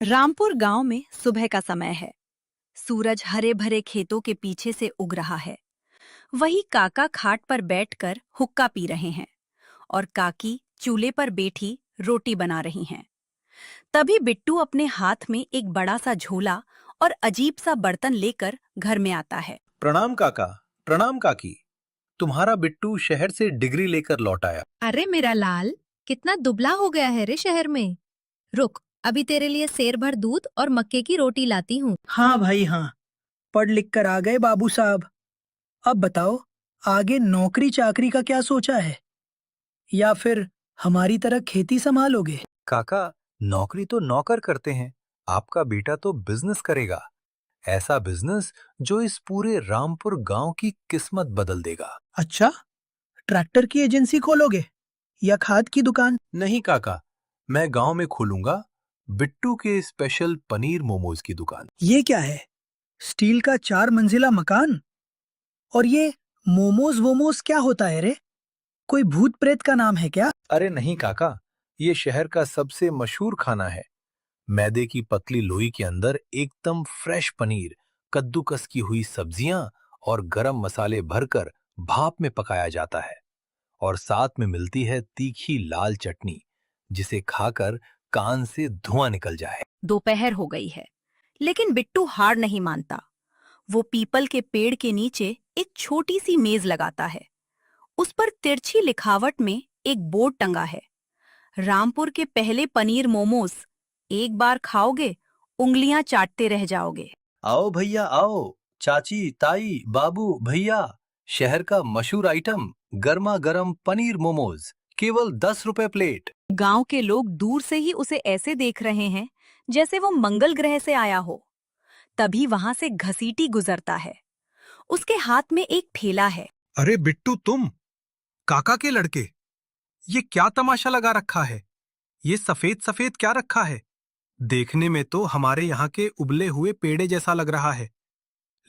रामपुर गांव में सुबह का समय है। सूरज हरे भरे खेतों के पीछे से उग रहा है। वही काका खाट पर बैठकर हुक्का पी रहे हैं और काकी चूल्हे पर बैठी रोटी बना रही हैं। तभी बिट्टू अपने हाथ में एक बड़ा सा झोला और अजीब सा बर्तन लेकर घर में आता है। प्रणाम काका। प्रणाम काकी। तुम्हारा बिट्टू शहर से डिग्री लेकर लौट आया। अरे मेरा लाल, कितना दुबला हो गया है रे शहर में। रुक, अभी तेरे लिए सेर भर दूध और मक्के की रोटी लाती हूँ। हाँ भाई हाँ, पढ़ लिख कर आ गए बाबू साहब। अब बताओ, आगे नौकरी चाकरी का क्या सोचा है, या फिर हमारी तरह खेती संभालोगे? काका, नौकरी तो नौकर करते हैं, आपका बेटा तो बिजनेस करेगा। ऐसा बिजनेस जो इस पूरे रामपुर गांव की किस्मत बदल देगा। अच्छा, ट्रैक्टर की एजेंसी खोलोगे या खाद की दुकान? नहीं काका, मैं गांव में खोलूंगा बिट्टू के स्पेशल पनीर मोमोज की दुकान। ये क्या है, स्टील का 4 मंजिला मकान? और ये मोमोज वोमोज क्या होता है रे? कोई भूत प्रेत का नाम है क्या? अरे नहीं काका, ये शहर का सबसे मशहूर खाना है। मैदे की पतली लोई के अंदर एकदम फ्रेश पनीर, कद्दूकस की हुई सब्जियां और गरम मसाले भरकर भाप में पकाया जाता है। और साथ में मिलती है तीखी लाल चटनी, जिसे खाकर कान से धुआं निकल जाए। दोपहर हो गई है, लेकिन बिट्टू हार नहीं मानता। वो पीपल के पेड़ के नीचे एक छोटी सी मेज लगाता है। उस पर तिरछी लिखावट में एक बोर्ड टंगा है। रामपुर के पहले पनीर मोमोज, एक बार खाओगे उंगलियां चाटते रह जाओगे। आओ भैया आओ, चाची ताई बाबू भैया, शहर का मशहूर आइटम गर्मा गर्म पनीर मोमोज, केवल 10 रुपए प्लेट। गांव के लोग दूर से ही उसे ऐसे देख रहे हैं जैसे वो मंगल ग्रह से आया हो। तभी वहां से घसीटी गुजरता है। उसके हाथ में एक ठेला है। अरे बिट्टू, तुम काका के लड़के, ये क्या तमाशा लगा रखा है? ये सफेद सफेद क्या रखा है? देखने में तो हमारे यहाँ के उबले हुए पेड़े जैसा लग रहा है,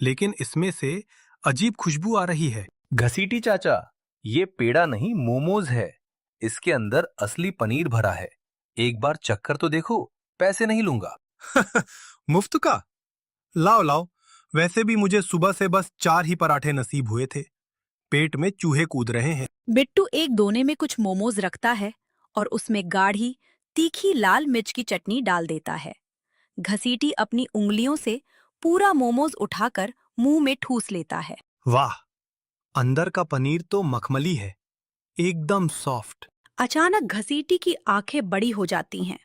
लेकिन इसमें से अजीब खुशबू आ रही है। घसीटी चाचा, ये पेड़ा नहीं मोमोज है। इसके अंदर असली पनीर भरा है। एक बार चक्कर तो देखो, पैसे नहीं लूंगा। मुफ्त का? लाओ लाओ। वैसे भी मुझे सुबह से बस 4 ही पराठे नसीब हुए थे। पेट में चूहे कूद रहे हैं। बिट्टू एक दोने में कुछ मोमोज रखता है और उसमें गाढ़ी तीखी लाल मिर्च की चटनी डाल देता है। घसीटी अपनी उंगलियों से पूरा मोमोज उठाकर मुंह में ठूस लेता है। वाह, अंदर का पनीर तो मखमली है, एकदम सॉफ्ट। अचानक घसीटी की आंखें बड़ी हो जाती हैं।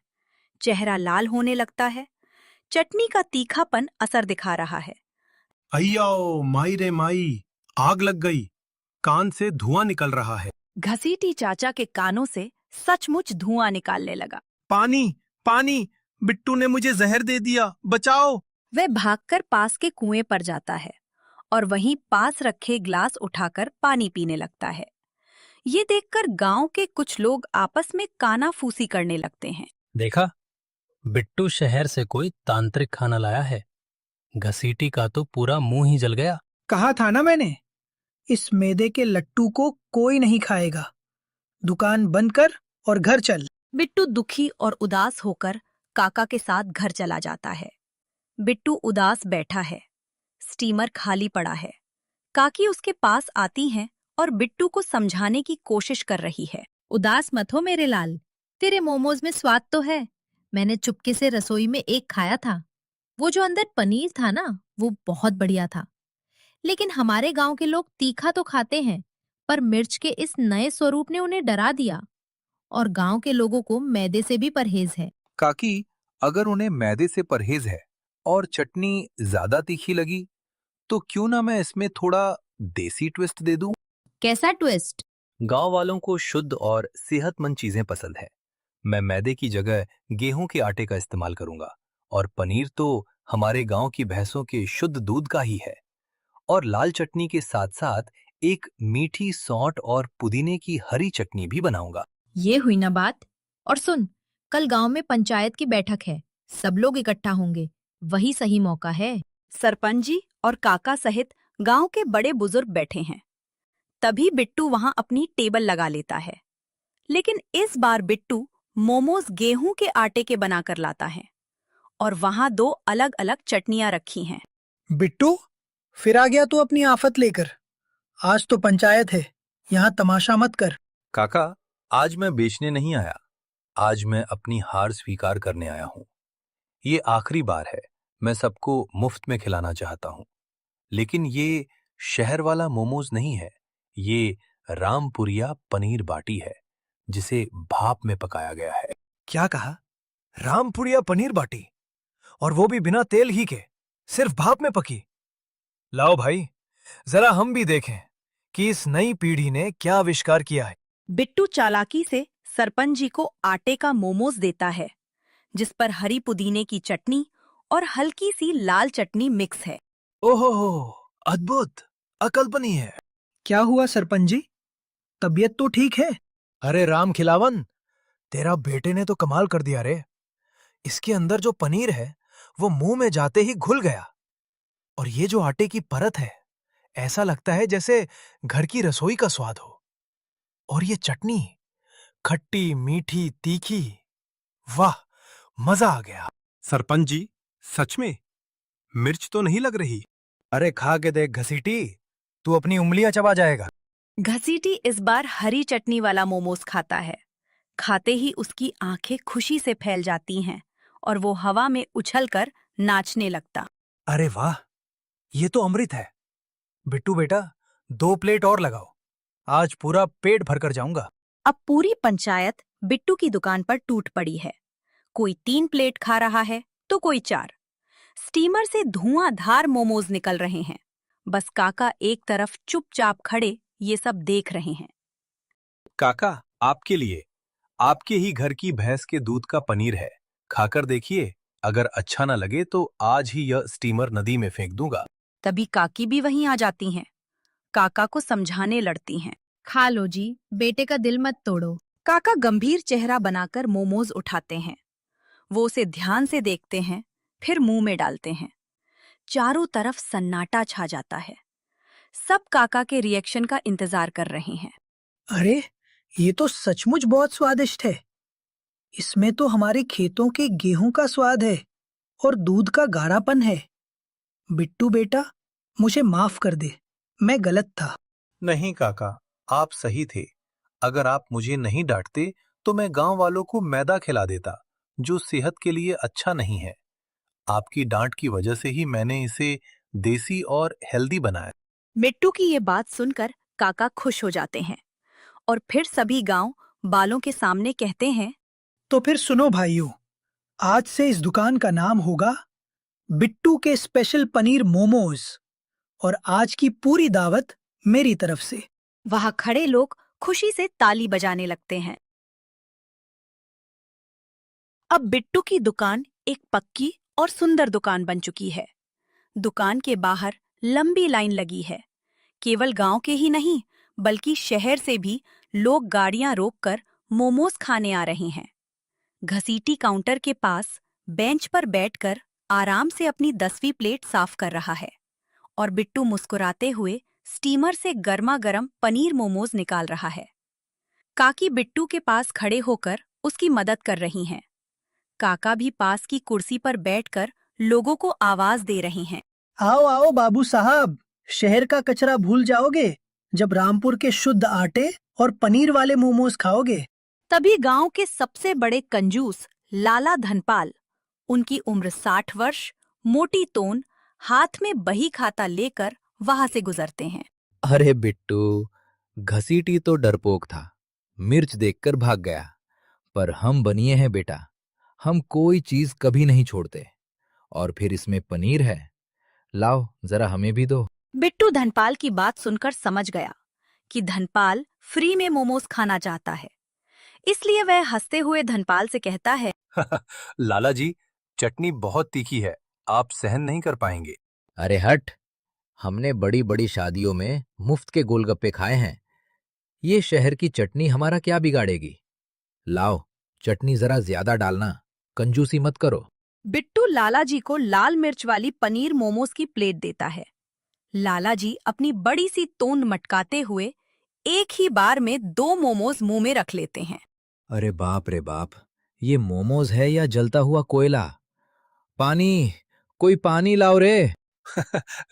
चेहरा लाल होने लगता है। चटनी का तीखापन असर दिखा रहा है। अय्याओ माई रे माई, आग लग गई। कान से धुआं निकल रहा है। घसीटी चाचा के कानों से सचमुच धुआं निकालने लगा। पानी पानी, बिट्टू ने मुझे जहर दे दिया, बचाओ। वह भागकर पास के कुएं पर जाता है और वहीं पास रखे ग्लास उठाकर पानी पीने लगता है। ये देखकर गांव के कुछ लोग आपस में कानाफूसी करने लगते हैं। देखा, बिट्टू शहर से कोई तांत्रिक खाना लाया है। घसीटी का तो पूरा मुंह ही जल गया। कहा था ना मैंने, इस मैदे के लट्टू को कोई नहीं खाएगा। दुकान बंद कर और घर चल। बिट्टू दुखी और उदास होकर काका के साथ घर चला जाता है। बिट्टू उदास बैठा है। स्टीमर खाली पड़ा है। काकी उसके पास आती हैं और बिट्टू को समझाने की कोशिश कर रही है। उदास मत हो मेरे लाल, तेरे मोमोज में स्वाद तो है। मैंने चुपके से रसोई में एक खाया था। वो जो अंदर पनीर था ना, वो बहुत बढ़िया था। लेकिन हमारे गांव के लोग तीखा तो खाते हैं, पर मिर्च के इस नए स्वरूप ने उन्हें डरा दिया। और गांव के लोगों को मैदे से भी परहेज है। काकी, अगर उन्हें मैदे से परहेज है और चटनी ज्यादा तीखी लगी, तो क्यों ना मैं इसमें थोड़ा देसी ट्विस्ट दे दूं? कैसा ट्विस्ट? गांव वालों को शुद्ध और सेहतमंद चीजें पसंद है। मैं मैदे की जगह गेहूं के आटे का इस्तेमाल करूंगा, और पनीर तो हमारे गांव की भैंसों के शुद्ध दूध का ही है। और लाल चटनी के साथ साथ एक मीठी सौंठ और पुदीने की हरी चटनी भी बनाऊंगा। ये हुई ना बात। और सुन, कल गांव में पंचायत की बैठक है। सब लोग इकट्ठा होंगे, वही सही मौका है। सरपंच जी और काका सहित गांव के बड़े बुजुर्ग बैठे हैं। तभी बिट्टू वहां अपनी टेबल लगा लेता है। लेकिन इस बार बिट्टू मोमोज गेहूं के आटे के बनाकर लाता है और वहां 2 अलग-अलग चटनियां रखी हैं। बिट्टू, फिर आ गया तू अपनी आफत लेकर। आज तो पंचायत है, यहाँ तमाशा मत कर। काका, आज मैं बेचने नहीं आया। आज मैं अपनी हार स्वीकार करने आया हूँ। ये आखिरी बार है। मैं सबको मुफ्त में खिलाना चाहता हूँ। लेकिन ये शहर वाला मोमोज नहीं है। ये रामपुरिया पनीर बाटी है, जिसे भाप में पकाया गया है। क्या कहा? रामपुरिया पनीर बाटी? और वो भी बिना तेल ही के, सिर्फ भाप में पकी? लाओ भाई, जरा हम भी देखें कि इस नई पीढ़ी ने क्या आविष्कार किया है। बिट्टू चालाकी से सरपंच जी को आटे का मोमोज देता है, जिस पर हरी पुदीने की चटनी और हल्की सी लाल चटनी मिक्स है। ओहो, अद्भुत, अकल्पनीय है। क्या हुआ सरपंच जी? तबीयत तो ठीक है? अरे राम खिलावन, तेरा बेटे ने तो कमाल कर दिया रे। इसके अंदर जो पनीर है वो मुंह में जाते ही घुल गया। और ये जो आटे की परत है, ऐसा लगता है जैसे घर की रसोई का स्वाद हो। और ये चटनी, खट्टी मीठी तीखी, वाह, मजा आ गया। सरपंच जी, सच में मिर्च तो नहीं लग रही। अरे खा के देख घसीटी, तू अपनी उंगलियां चबा जाएगा। घसीटी इस बार हरी चटनी वाला मोमोज खाता है। खाते ही उसकी आंखें खुशी से फैल जाती हैं और वो हवा में उछलकर नाचने लगता। अरे वाह, ये तो अमृत है। बिट्टू बेटा, 2 प्लेट और लगाओ। आज पूरा पेट भरकर जाऊंगा। अब पूरी पंचायत बिट्टू की दुकान पर टूट पड़ी है। कोई 3 प्लेट खा रहा है तो कोई 4। स्टीमर से धुआंधार मोमोज निकल रहे हैं। बस काका एक तरफ चुपचाप खड़े ये सब देख रहे हैं। काका, आपके लिए, आपके ही घर की भैंस के दूध का पनीर है। खाकर देखिए। अगर अच्छा ना लगे तो आज ही यह स्टीमर नदी में फेंक दूंगा। तभी काकी भी वहीं आ जाती हैं। काका को समझाने लड़ती हैं। खा लो जी, बेटे का दिल मत तोड़ो। काका गंभीर चेहरा बनाकर मोमोज उठाते हैं। वो उसे ध्यान से देखते हैं, फिर मुंह में डालते हैं। चारों तरफ सन्नाटा छा जाता है। सब काका के रिएक्शन का इंतजार कर रहे हैं। अरे, ये तो सचमुच बहुत स्वादिष्ट है। इसमें तो हमारे खेतों के गेहूं का स्वाद है और दूध का गाढ़ापन है। बिट्टू बेटा, मुझे माफ कर दे, मैं गलत था। नहीं काका, आप सही थे। अगर आप मुझे नहीं डांटते तो मैं गांव वालों को मैदा खिला देता, जो सेहत के लिए अच्छा नहीं है। आपकी डांट की वजह से ही मैंने इसे देसी और हेल्दी बनाया। मिट्टू की ये बात सुनकर काका खुश हो जाते हैं और फिर सभी गांव बालों के सामने कहते हैं। तो फिर सुनो भाइयों, आज से इस दुकान का नाम होगा बिट्टू के स्पेशल पनीर मोमोज, और आज की पूरी दावत मेरी तरफ से। वहां खड़े लोग खुशी से ताली बजाने लगते हैं। अब बिट्टू की दुकान एक पक्की और सुंदर दुकान बन चुकी है। दुकान के बाहर लंबी लाइन लगी है। केवल गांव के ही नहीं, बल्कि शहर से भी लोग गाड़ियां रोककर मोमोज खाने आ रहे हैं। घसीटी काउंटर के पास बेंच पर बैठकर आराम से अपनी 10वीं प्लेट साफ कर रहा है और बिट्टू मुस्कुराते हुए स्टीमर से गर्मा गर्म पनीर मोमोज निकाल रहा है। काकी बिट्टू के पास खड़े होकर उसकी मदद कर रही हैं। काका भी पास की कुर्सी पर बैठकर लोगों को आवाज दे रहे हैं। आओ आओ बाबू साहब, शहर का कचरा भूल जाओगे जब रामपुर के शुद्ध आटे और पनीर वाले मोमोज खाओगे। तभी गांव के सबसे बड़े कंजूस लाला धनपाल, उनकी उम्र 60 वर्ष, मोटी तोन, हाथ में बही खाता लेकर वहां से गुजरते हैं। अरे बिट्टू, घसीटी तो डरपोक था, मिर्च देखकर भाग गया। पर हम बनिए हैं बेटा, हम कोई चीज कभी नहीं छोड़ते। और फिर इसमें पनीर है, लाओ जरा हमें भी दो। बिट्टू धनपाल की बात सुनकर समझ गया कि धनपाल फ्री में मोमोज खाना चाहता है। इसलिए वह हंसते हुए धनपाल से कहता है। लाला जी, चटनी बहुत तीखी है, आप सहन नहीं कर पाएंगे। अरे हट, हमने बड़ी बड़ी शादियों में मुफ्त के गोलगप्पे खाए हैं। ये शहर की चटनी हमारा क्या बिगाड़ेगी। लाओ, चटनी जरा ज्यादा डालना, कंजूसी मत करो। बिट्टू लाला जी को लाल मिर्च वाली पनीर मोमोज की प्लेट देता है। लाला जी अपनी बड़ी सी तोंद मटकाते हुए एक ही बार में 2 मोमोज मुंह में रख लेते हैं। अरे बाप रे बाप, ये मोमोज है या जलता हुआ कोयला। पानी, कोई पानी लाओ रे।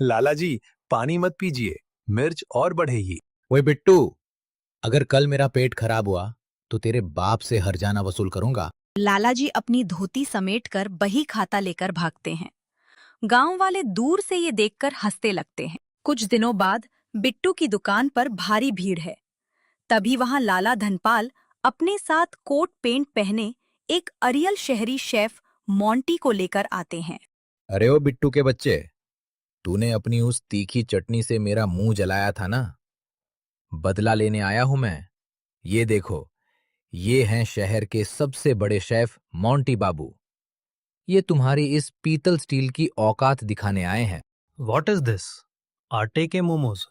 लाला जी, पानी मत पीजिए, मिर्च और बढ़ेगी। ओए बिट्टू, अगर कल मेरा पेट खराब हुआ तो तेरे बाप से हर्जाना वसूल करूंगा। लाला जी अपनी धोती समेटकर बही खाता लेकर भागते हैं। गांव वाले दूर से ये देखकर हंसते लगते हैं। कुछ दिनों बाद बिट्टू की दुकान पर भारी भीड़ है। तभी वहां लाला धनपाल अपने साथ कोट पेंट पहने एक अरियल शहरी शेफ मोंटी को लेकर आते हैं। अरे ओ बिट्टू के बच्चे, तूने अपनी उस तीखी चटनी से मेरा मुंह जलाया था ना, बदला लेने आया हूं मैं। ये देखो, ये हैं शहर के सबसे बड़े शेफ मोंटी बाबू। ये तुम्हारी इस पीतल स्टील की औकात दिखाने आए हैं। What is this? आटे के मोमोज?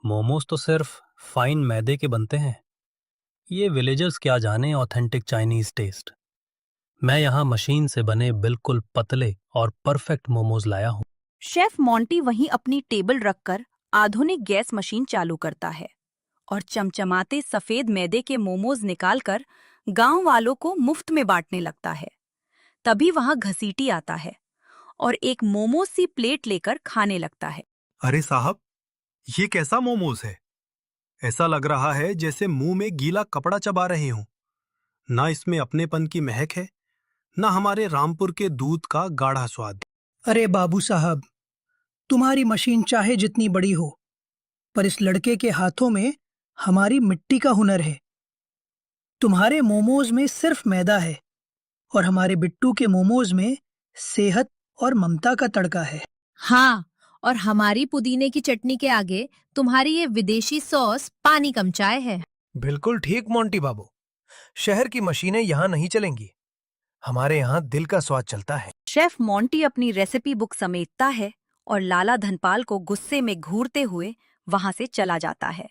मोमोज तो सिर्फ फाइन मैदे के बनते हैं। ये विलेजर्स क्या जाने ऑथेंटिक चाइनीज टेस्ट। मैं यहाँ मशीन से बने बिल्कुल पतले और परफेक्ट मोमोज लाया हूँ। शेफ मोंटी वहीं अपनी टेबल रखकर आधुनिक गैस मशीन चालू करता है और चमचमाते सफेद मैदे के मोमोज निकालकर गांव वालों को मुफ्त में बांटने लगता है। तभी वहां घसीटी आता है और एक मोमोज सी प्लेट लेकर खाने लगता है। अरे साहब, ये कैसा मोमोज है? ऐसा लग रहा है जैसे मुंह में गीला कपड़ा चबा रहे हूं। ना इसमें अपनेपन की महक है, ना हमारे रामपुर के दूध का गाढ़ा स्वाद। अरे बाबू साहब, तुम्हारी मशीन चाहे जितनी बड़ी हो, पर इस लड़के के हाथों में हमारी मिट्टी का हुनर है। तुम्हारे मोमोज में सिर्फ मैदा है और हमारे बिट्टू के मोमोज में सेहत और ममता का तड़का है। हाँ, और हमारी पुदीने की चटनी के आगे तुम्हारी ये विदेशी सॉस पानी कम चाय है। बिल्कुल ठीक मोंटी बाबू। शहर की मशीनें यहाँ नहीं चलेंगी, हमारे यहाँ दिल का स्वाद चलता है। शेफ मोंटी अपनी रेसिपी बुक समेटता है और लाला धनपाल को गुस्से में घूरते हुए वहां से चला जाता है।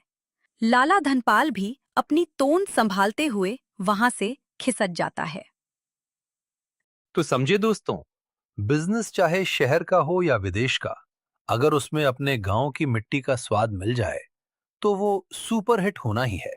लाला धनपाल भी अपनी तोंद संभालते हुए वहां से खिसक जाता है। तो समझे दोस्तों, बिजनेस चाहे शहर का हो या विदेश का, अगर उसमें अपने गांव की मिट्टी का स्वाद मिल जाए तो वो सुपर हिट होना ही है।